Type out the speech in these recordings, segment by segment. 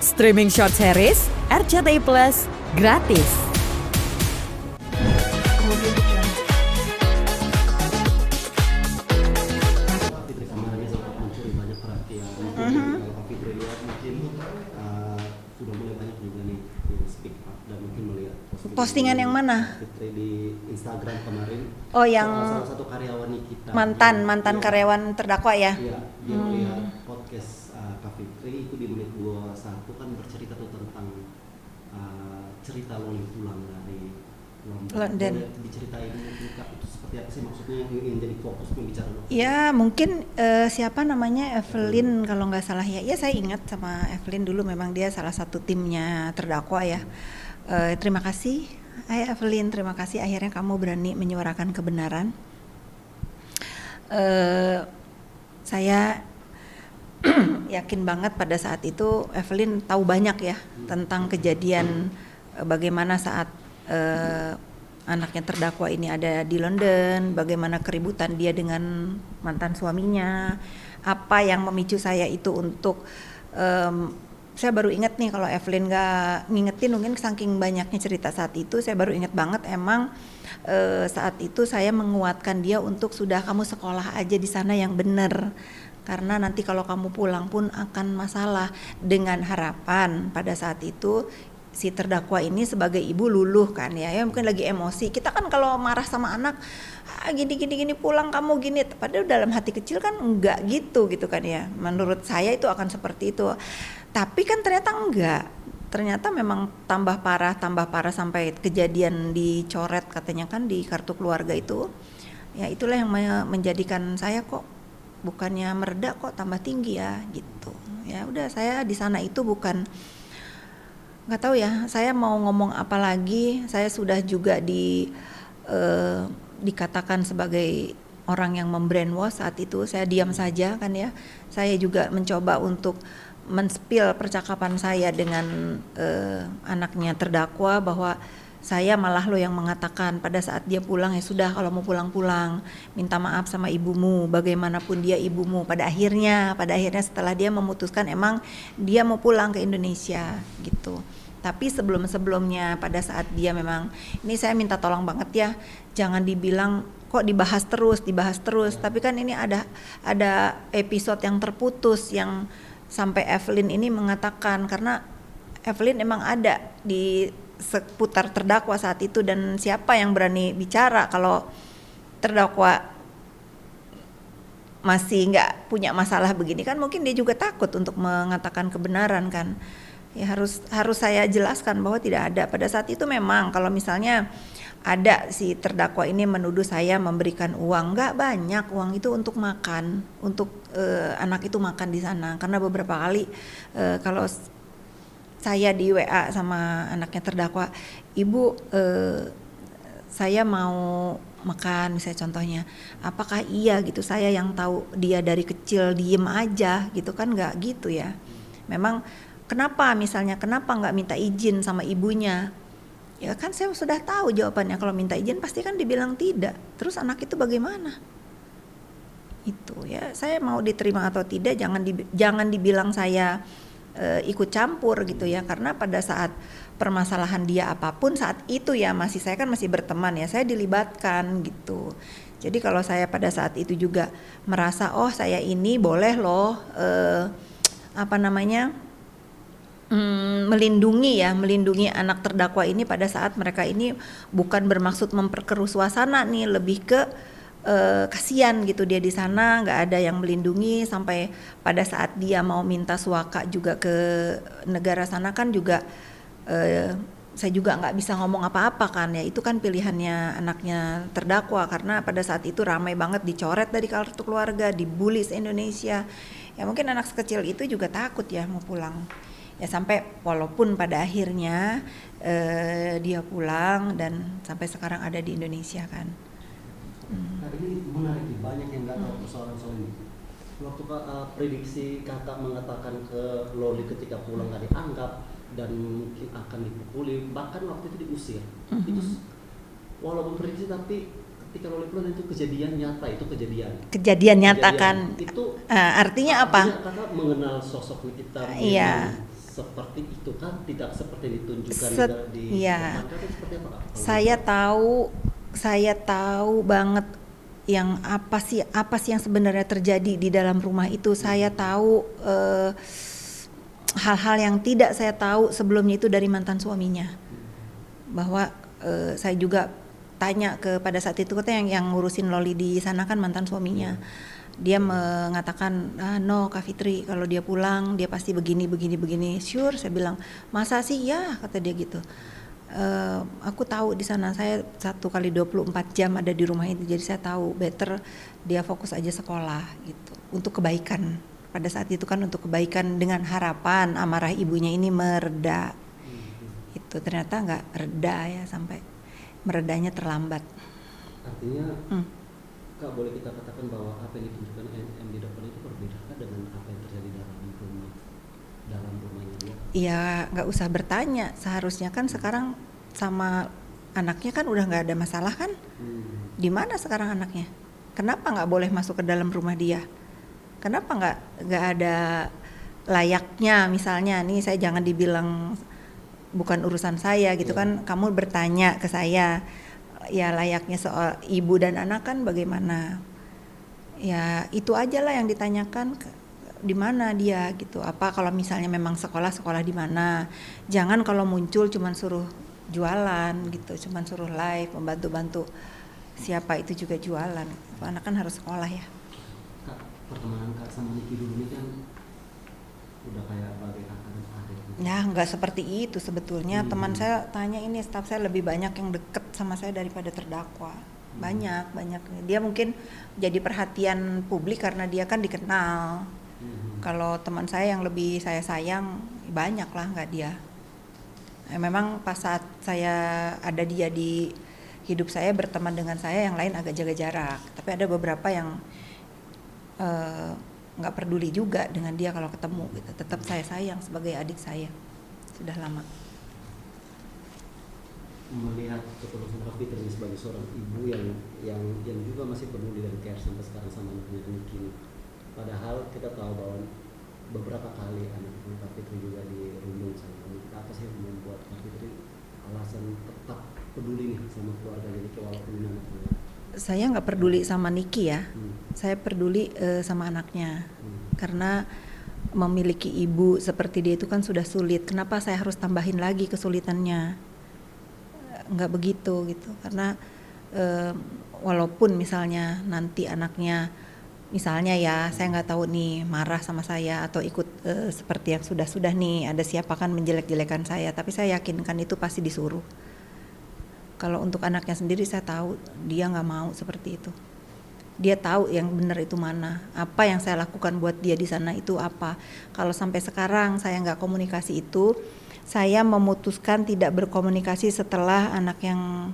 Streaming short series RCTI Plus gratis. Kemarin sempat mencuri banyak perhatian. Kalau Kak Fitri lihat mungkin sudah mulai banyak juga nih yang speak up dan mungkin melihat postingan yang mana? Fitri di Instagram kemarin. Oh, yang salah satu karyawan kita. mantan Iya. karyawan terdakwa ya? Iya, dia melihat podcast Kak Fitri itu di menit 21 kan bercerita tuh tentang cerita Loli pulang dari London. Boleh diceritain mungkin Kak, itu seperti apa sih maksudnya yang ingin jadi fokus pembicaraan? Ya mungkin siapa namanya Evelyn kalau nggak salah ya. Ya saya ingat sama Evelyn dulu, memang dia salah satu timnya terdakwa ya. Terima kasih, Hai Evelyn, terima kasih akhirnya kamu berani menyuarakan kebenaran. Saya yakin banget pada saat itu Evelyn tahu banyak ya tentang kejadian bagaimana saat anaknya terdakwa ini ada di London, bagaimana keributan dia dengan mantan suaminya, apa yang memicu saya itu untuk saya baru ingat nih, kalau Evelyn gak ngingetin mungkin saking banyaknya cerita saat itu, saya baru ingat banget emang saat itu saya menguatkan dia untuk sudah kamu sekolah aja di sana yang benar, karena nanti kalau kamu pulang pun akan masalah, dengan harapan pada saat itu si terdakwa ini sebagai ibu luluh kan ya mungkin lagi emosi. Kita kan kalau marah sama anak gini pulang kamu gini, padahal dalam hati kecil kan enggak gitu kan ya. Menurut saya itu akan seperti itu, tapi kan ternyata enggak, ternyata memang tambah parah sampai kejadian dicoret katanya kan di kartu keluarga itu. Ya itulah yang menjadikan saya kok bukannya mereda kok tambah tinggi ya gitu. Ya udah, saya di sana itu bukan, nggak tahu ya saya mau ngomong apa lagi. Saya sudah juga dikatakan sebagai orang yang membrainwash saat itu. Saya diam saja kan ya. Saya juga mencoba untuk men-spill percakapan saya dengan anaknya terdakwa, bahwa saya malah lo yang mengatakan pada saat dia pulang, ya sudah kalau mau pulang, minta maaf sama ibumu, bagaimanapun dia ibumu. Pada akhirnya setelah dia memutuskan emang dia mau pulang ke Indonesia gitu. Tapi sebelumnya pada saat dia memang, ini saya minta tolong banget ya, jangan dibilang kok dibahas terus, tapi kan ini ada episode yang terputus yang sampai Evelyn ini mengatakan, karena Evelyn emang ada di seputar terdakwa saat itu, dan siapa yang berani bicara kalau terdakwa masih nggak punya masalah begini kan, mungkin dia juga takut untuk mengatakan kebenaran kan. Ya harus saya jelaskan bahwa tidak ada pada saat itu. Memang kalau misalnya ada si terdakwa ini menuduh saya memberikan uang, nggak banyak, uang itu untuk makan, untuk anak itu makan di sana, karena beberapa kali kalau saya di WA sama anaknya terdakwa, ibu saya mau makan misalnya, contohnya apakah iya gitu, saya yang tahu dia dari kecil diem aja gitu kan, nggak gitu ya. Memang kenapa nggak minta izin sama ibunya, ya kan saya sudah tahu jawabannya, kalau minta izin pasti kan dibilang tidak, terus anak itu bagaimana itu ya. Saya mau diterima atau tidak, jangan dibilang saya ikut campur gitu ya, karena pada saat permasalahan dia apapun saat itu ya, saya kan masih berteman ya, saya dilibatkan gitu. Jadi kalau saya pada saat itu juga merasa saya ini boleh loh melindungi anak terdakwa ini pada saat mereka ini bukan bermaksud memperkeruh suasana nih, lebih ke kasihan gitu dia di sana nggak ada yang melindungi, sampai pada saat dia mau minta suaka juga ke negara sana kan juga saya juga nggak bisa ngomong apa-apa kan ya, itu kan pilihannya anaknya terdakwa, karena pada saat itu ramai banget dicoret dari kartu keluarga, dibully se-Indonesia ya. Mungkin anak sekecil itu juga takut ya mau pulang ya, sampai walaupun pada akhirnya dia pulang dan sampai sekarang ada di Indonesia kan. Nah ini menarik nih, banyak yang nggak tahu persoalan ini. Waktu prediksi kakak mengatakan ke Loli ketika pulang nggak dianggap dan mungkin akan dipukuli, bahkan waktu itu diusir. Itu walaupun prediksi, tapi ketika Loli pulang itu kejadian nyata, Kejadian nyata kan. Itu artinya apa? Kakak mengenal sosok Nikita Iya. seperti itu kan, tidak seperti ditunjukkan di ya. depan, kan seperti apa Kak? Saya tahu banget yang apa sih yang sebenarnya terjadi di dalam rumah itu. Saya tahu hal-hal yang tidak saya tahu sebelumnya itu dari mantan suaminya. Bahwa saya juga tanya pada saat itu katanya yang ngurusin Loli di sana kan mantan suaminya. Dia mengatakan, no Kak Fitri, kalau dia pulang dia pasti begini. Sure, saya bilang, masa sih? Ya, kata dia gitu. Aku tahu di sana saya 1 kali 24 jam ada di rumah itu, jadi saya tahu better dia fokus aja sekolah gitu. Untuk kebaikan. Pada saat itu kan untuk kebaikan, dengan harapan amarah ibunya ini mereda. Itu ternyata nggak reda ya, sampai meredanya terlambat. Artinya Kak, boleh kita katakan bahwa apa yang ditunjukkan MM di depan itu berbeda dengan apa yang terjadi dalam rumahnya dia? Ya nggak usah bertanya, seharusnya kan sekarang sama anaknya kan udah nggak ada masalah kan? Di mana sekarang anaknya? Kenapa nggak boleh masuk ke dalam rumah dia? Kenapa nggak ada layaknya, misalnya nih, saya jangan dibilang bukan urusan saya gitu kan? Kamu bertanya ke saya, ya layaknya soal ibu dan anak kan bagaimana? Ya itu aja lah yang ditanyakan, di mana dia gitu. Apa kalau misalnya memang sekolah di mana? Jangan kalau muncul cuman suruh jualan gitu, cuman suruh live, membantu siapa itu juga jualan. Anak kan harus sekolah ya. Kak, pertemanan Kak sama Niki dulu ini kan udah kayak bagai kakak dan adik. Ya nggak seperti itu sebetulnya. Teman saya tanya, ini staf saya lebih banyak yang deket sama saya daripada terdakwa. Banyak. Dia mungkin jadi perhatian publik karena dia kan dikenal. Kalau teman saya yang lebih saya sayang, banyak lah nggak dia. Memang pas saat saya ada dia di hidup saya, berteman dengan saya, yang lain agak jaga jarak. Tapi ada beberapa yang nggak peduli juga dengan dia kalau ketemu gitu. Tetap saya sayang sebagai adik saya, sudah lama. Melihat ketulusan Kak Fitri sebagai seorang ibu yang juga masih peduli dan care sampai sekarang sama anaknya Niki. Padahal kita tahu bahwa beberapa kali anak Kak Fitri juga dirundung sama Niki. Apa sih yang membuat Kak Fitri alasan tetap peduli nih sama keluarga Niki walaupun anaknya? Saya nggak peduli sama Niki ya. Saya peduli sama anaknya. Karena memiliki ibu seperti dia itu kan sudah sulit. Kenapa saya harus tambahin lagi kesulitannya? Nggak begitu gitu. Karena walaupun misalnya nanti anaknya, misalnya ya, saya nggak tahu nih marah sama saya atau ikut seperti yang sudah nih, ada siapa kan menjelek-jelekan saya, tapi saya yakinkan itu pasti disuruh. Kalau untuk anaknya sendiri saya tahu dia nggak mau seperti itu. Dia tahu yang benar itu mana, apa yang saya lakukan buat dia di sana itu apa. Kalau sampai sekarang saya nggak komunikasi itu, saya memutuskan tidak berkomunikasi setelah anak yang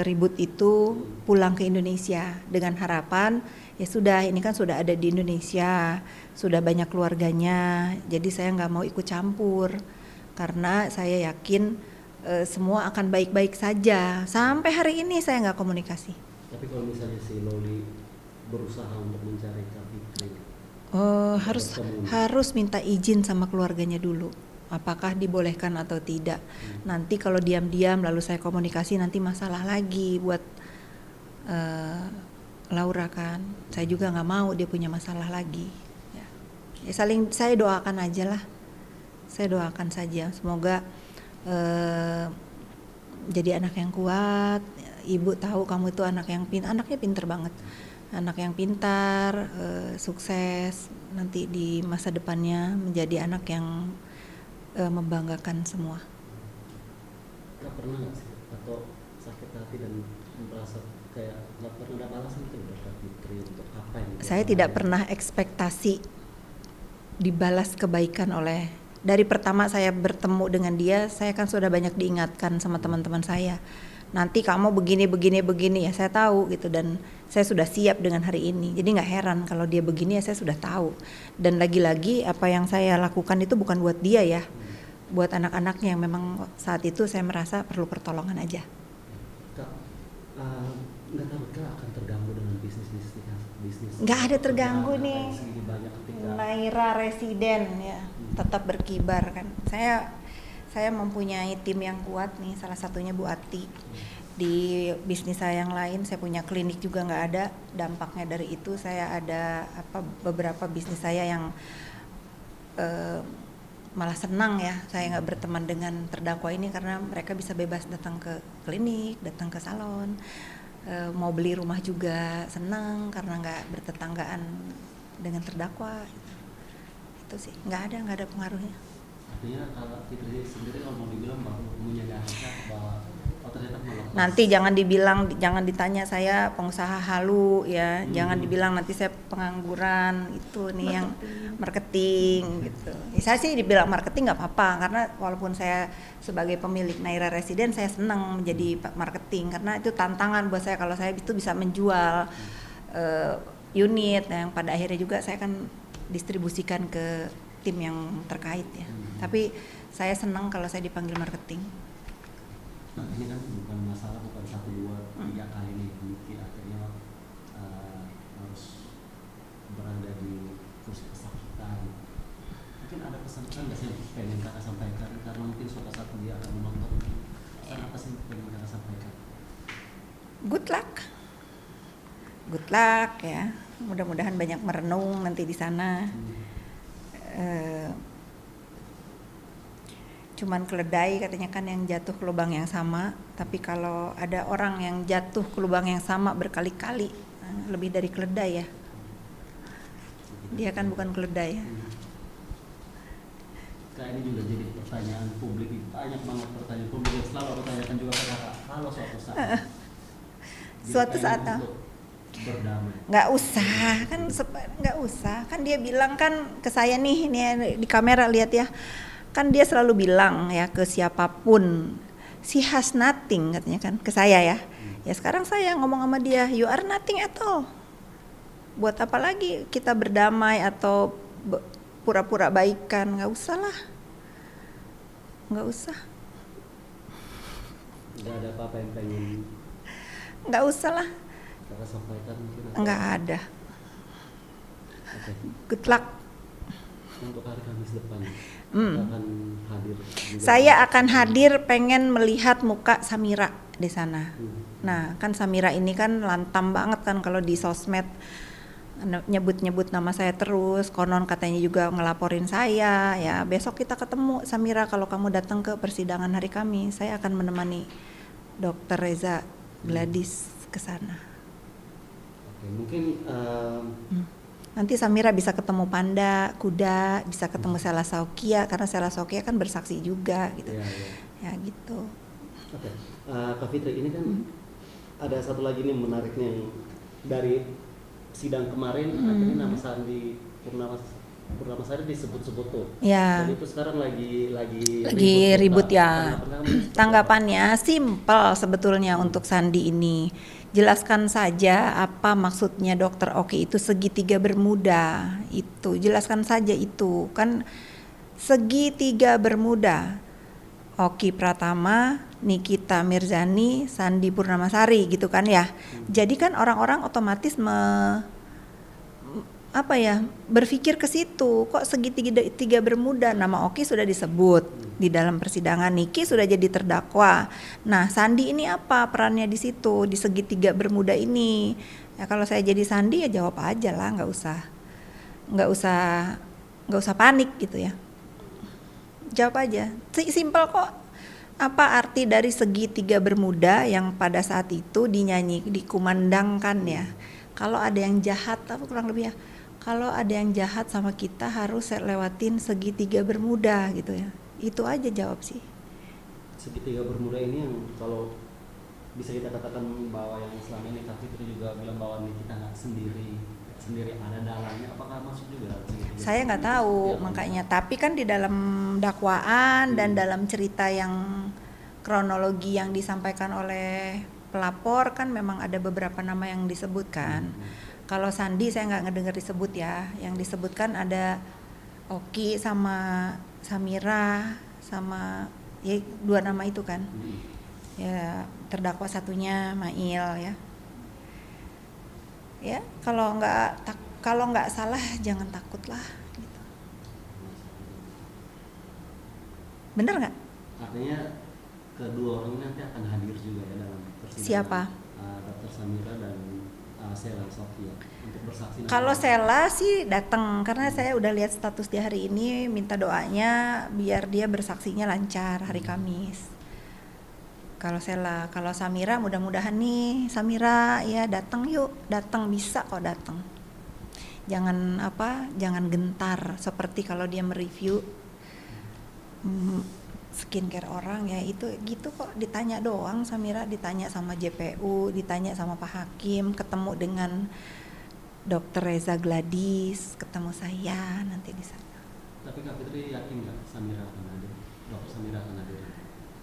ribut itu pulang ke Indonesia, dengan harapan ya sudah, ini kan sudah ada di Indonesia, sudah banyak keluarganya, jadi saya nggak mau ikut campur karena saya yakin semua akan baik-baik saja. Sampai hari ini saya nggak komunikasi. Tapi kalau misalnya si Loli berusaha untuk mencari Kak Fitri, harus minta izin sama keluarganya dulu. Apakah dibolehkan atau tidak? Nanti kalau diam-diam lalu saya komunikasi, nanti masalah lagi buat Laura kan. Saya juga nggak mau dia punya masalah lagi. Ya, saya doakan aja lah. Saya doakan saja. Semoga jadi anak yang kuat. Ibu tahu kamu itu anaknya pintar banget, anak yang pintar, sukses nanti di masa depannya, menjadi anak yang membanggakan semua. Gak pernah nggak sih atau sakit hati dan merasa kayak nggak pernah ada balasan itu dari Kak Fitri untuk apa yang saya tidak pernah ekspektasi dibalas kebaikan oleh. Dari pertama saya bertemu dengan dia, saya kan sudah banyak diingatkan sama teman-teman saya. Nanti kamu begini ya, saya tahu gitu, dan saya sudah siap dengan hari ini. Jadi nggak heran kalau dia begini, ya saya sudah tahu. Dan lagi-lagi apa yang saya lakukan itu bukan buat dia ya, buat anak-anaknya yang memang saat itu saya merasa perlu pertolongan aja. Kak, nggak takut kah akan terganggu dengan bisnis? Nggak ada terganggu pekerjaan nih. kayak segini banyak ketika Naira Residen ya tetap berkibar kan. Saya mempunyai tim yang kuat nih, salah satunya Bu Ati. Di bisnis saya yang lain saya punya klinik juga nggak ada. Dampaknya dari itu saya ada beberapa bisnis saya yang malah senang ya saya nggak berteman dengan terdakwa ini karena mereka bisa bebas datang ke klinik, datang ke salon, mau beli rumah juga senang karena nggak bertetanggaan dengan terdakwa. Itu sih nggak ada pengaruhnya. artinya kalau Fitri sendiri kalau mau dibilang baru menyadari bahwa ternyata melepas. Nanti jangan ditanya saya pengusaha halu ya, jangan dibilang nanti saya pengangguran itu nih yang marketing gitu. Saya sih dibilang marketing nggak apa-apa karena walaupun saya sebagai pemilik Naira Residen saya senang menjadi marketing karena itu tantangan buat saya kalau saya itu bisa menjual unit yang pada akhirnya juga saya akan distribusikan ke tim yang terkait ya. Tapi saya senang kalau saya dipanggil marketing. Nah, ini kan bukan masalah, bukan 1, 2, 3 kali nih Niki akhirnya harus berada di kursi kesakitan. Mungkin ada pesan-pesan nggak sih yang pengen kakak sampaikan karena mungkin suatu saat dia akan menonton. Pesan apa sih yang pengen kakak sampaikan? Good luck ya. Mudah-mudahan banyak merenung nanti di sana. Cuman keledai katanya kan yang jatuh ke lubang yang sama, tapi kalau ada orang yang jatuh ke lubang yang sama berkali-kali, lebih dari keledai ya. Dia kan bukan keledai. Nah, ini juga jadi pertanyaan publik, banyak banget pertanyaan publik yang selalu aku tanyakan juga ke kakak. Kalau suatu saat berdamai. Nggak usah kan dia bilang kan ke saya nih di kamera lihat ya. Kan dia selalu bilang ya ke siapapun, she has nothing katanya kan ke saya ya. Ya sekarang saya ngomong sama dia, you are nothing at all. Buat apa lagi kita berdamai atau pura-pura baikan? Nggak usah lah. Nggak usah. Nggak ada apa-apa yang pengen. Nggak usah lah. Kakak sampaikan mungkin. Nggak ada. Okay. Good luck. Untuk hari Kamis depan. Akan hadir juga. Saya akan hadir pengen melihat muka Samira di sana. Nah, kan Samira ini kan lantam banget kan kalau di sosmed nyebut-nyebut nama saya terus, konon katanya juga ngelaporin saya. Ya, besok kita ketemu Samira kalau kamu datang ke persidangan hari Kamis. Saya akan menemani Dr. Reza Gladys ke sana. Oke, mungkin nanti Samira bisa ketemu panda, kuda, bisa ketemu Sela Saukia karena Sela Saukia kan bersaksi juga gitu. Ya gitu. Oke. Kak Fitri, ini kan ada satu lagi nih menariknya yang dari sidang kemarin akhirnya nama Sandi Purnama Sari disebut-sebut tuh. Ya. Dan itu sekarang lagi ribut ya. Tanggapannya simpel sebetulnya untuk Sandi ini. Jelaskan saja apa maksudnya Dr. Oki itu segitiga bermuda. Itu jelaskan saja itu. Kan segitiga bermuda. Oki Pratama, Nikita Mirzani, Sandi Purnamasari gitu kan ya. Jadi kan orang-orang otomatis berpikir ke situ. Kok segitiga bermuda? Nama Oki sudah disebut di dalam persidangan, Niki sudah jadi terdakwa. Nah, Sandi ini apa perannya di situ di segitiga bermuda ini? Ya kalau saya jadi Sandi ya jawab aja lah, nggak usah panik gitu ya. Jawab aja, simpel kok. Apa arti dari segitiga bermuda yang pada saat itu dikumandangkan ya? Kalau ada yang jahat, apa kurang lebih ya? Kalau ada yang jahat sama kita harus lewatin segitiga bermuda gitu ya. Itu aja jawab sih. Segitiga bermuda ini yang kalau bisa kita katakan bahwa yang selama ini Kak Fitri juga bilang bahwa kita nggak sendiri ada dalamnya, apakah masuk juga segitiga? Saya nggak tahu ya, makanya. Tapi kan di dalam dakwaan dan dalam cerita yang kronologi yang disampaikan oleh pelapor kan memang ada beberapa nama yang disebutkan. Kalau Sandi saya nggak ngedengar disebut ya. Yang disebutkan ada Oki sama Samira sama ya 2 nama itu kan. Ya terdakwa satunya Mail ya. Ya, kalau nggak salah jangan takut lah. Gitu. Bener nggak? Artinya kedua orang ini nanti akan hadir juga ya dalam persidangan. Siapa? Dr. Samira dan Sela Sofia untuk bersaksi. Kalau Sela sih datang karena saya udah lihat status dia hari ini, minta doanya biar dia bersaksinya lancar hari Kamis. Kalau Sela, kalau Samira mudah-mudahan nih Samira ya datang yuk, datang bisa kok datang. Jangan gentar seperti kalau dia mereview skincare orang ya itu gitu kok, ditanya doang Samira, ditanya sama JPU, ditanya sama Pak Hakim, ketemu dengan Dr. Reza Gladis, ketemu saya nanti di sana. Tapi Kak Fitri yakin nggak Samira akan hadir? Dr. Samira akan hadir?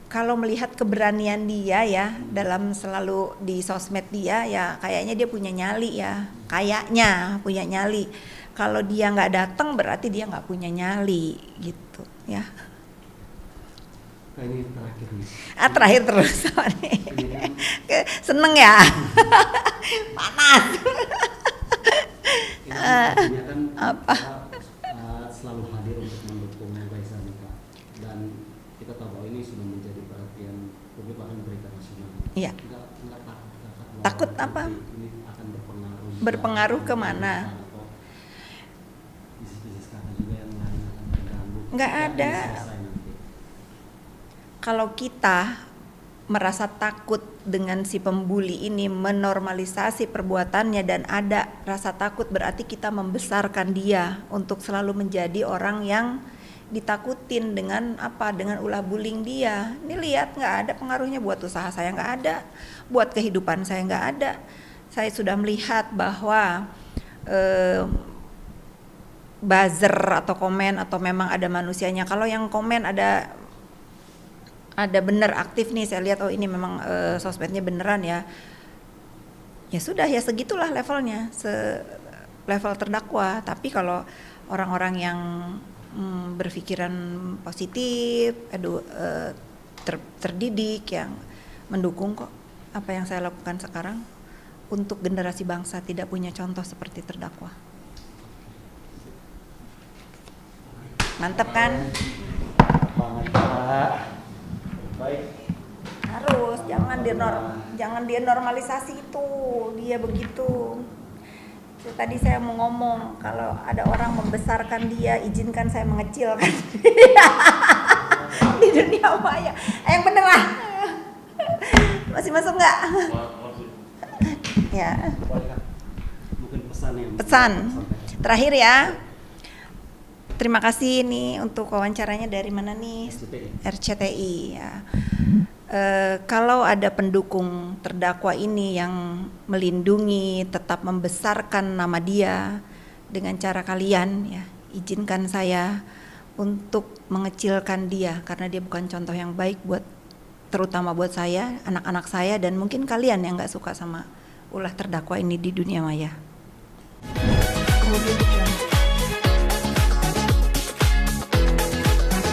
Kalau melihat keberanian dia ya dalam selalu di sosmed dia ya kayaknya dia punya nyali ya, kayaknya punya nyali. Kalau dia nggak datang berarti dia nggak punya nyali gitu ya. Nah, ini terakhir nih. Terakhir terus nih. Ini kan Seneng ya. Panas. ini kan apa? Kita, selalu hadir untuk mendukung Reza Nika dan kita tahu bahwa ini sudah menjadi perhatian publik bahkan berita nasional. Iya. Nggak Takut bahwa apa? Ini akan berpengaruh. Berpengaruh kemana? Atau bisnis-bisnis kata juga yang lain akan terganggu. Nggak Ketika ada. ini selesai nanti. Kalau kita merasa takut dengan si pembuli ini menormalisasi perbuatannya dan ada rasa takut berarti kita membesarkan dia untuk selalu menjadi orang yang ditakutin dengan dengan ulah bullying dia. Ini lihat nggak ada pengaruhnya buat usaha saya, nggak ada, buat kehidupan saya nggak ada. Saya sudah melihat bahwa buzzer atau komen atau memang ada manusianya. Kalau yang komen ada bener aktif nih, saya lihat oh ini memang sosmednya beneran ya. Ya sudah ya segitulah levelnya, level terdakwa. Tapi kalau orang-orang yang berpikiran positif, terdidik yang mendukung kok apa yang saya lakukan sekarang untuk generasi bangsa tidak punya contoh seperti terdakwa. Mantap kan? Banget Pak. Baik. Harus jangan dinormalisasi itu dia begitu. Tadi saya mau ngomong kalau ada orang membesarkan dia, izinkan saya mengecilkan di dunia maya. Yang bener lah. Masih masuk nggak? Ya. Mungkin pesan yang Pesan disampaikan. terakhir ya. Terima kasih nih untuk wawancaranya dari mana nih? RCTI ya. Kalau ada pendukung terdakwa ini yang melindungi, tetap membesarkan nama dia dengan cara kalian ya, izinkan saya untuk mengecilkan dia karena dia bukan contoh yang baik terutama buat saya, anak-anak saya dan mungkin kalian yang nggak suka sama ulah terdakwa ini di dunia maya. Kemudian